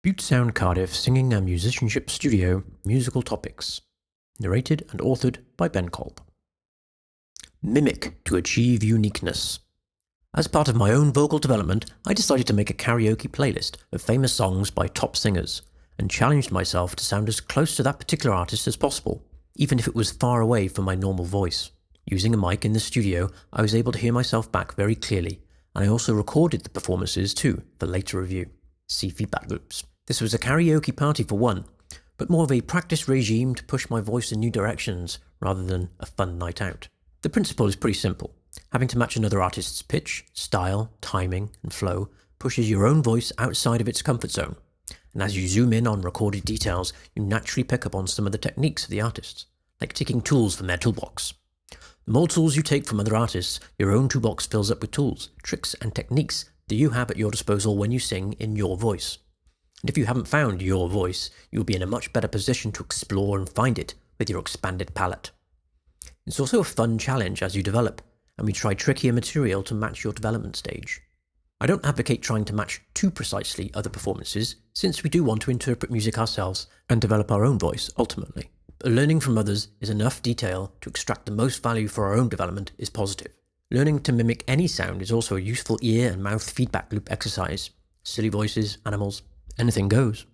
ButeSound Cardiff Singing and Musicianship Studio Musical Topics. Narrated and authored by Ben Kolb. Mimic to achieve uniqueness. As part of my own vocal development, I decided to make a karaoke playlist of famous songs by top singers, and challenged myself to sound as close to that particular artist as possible, even if it was far away from my normal voice. Using a mic in the studio, I was able to hear myself back very clearly, and I also recorded the performances too for later review. See feedback loops. This was a karaoke party for one, but more of a practice regime to push my voice in new directions rather than a fun night out. The principle is pretty simple. Having to match another artist's pitch, style, timing, and flow pushes your own voice outside of its comfort zone. And as you zoom in on recorded details, you naturally pick up on some of the techniques of the artists, like taking tools from their toolbox. The more tools you take from other artists, your own toolbox fills up with tools, tricks, and techniques that you have at your disposal when you sing in your voice. And if you haven't found your voice, you'll be in a much better position to explore and find it with your expanded palette. It's also a fun challenge as you develop, and we try trickier material to match your development stage. I don't advocate trying to match too precisely other performances, since we do want to interpret music ourselves and develop our own voice ultimately. But learning from others is enough detail to extract the most value for our own development is positive. Learning to mimic any sound is also a useful ear and mouth feedback loop exercise. Silly voices, animals, anything goes.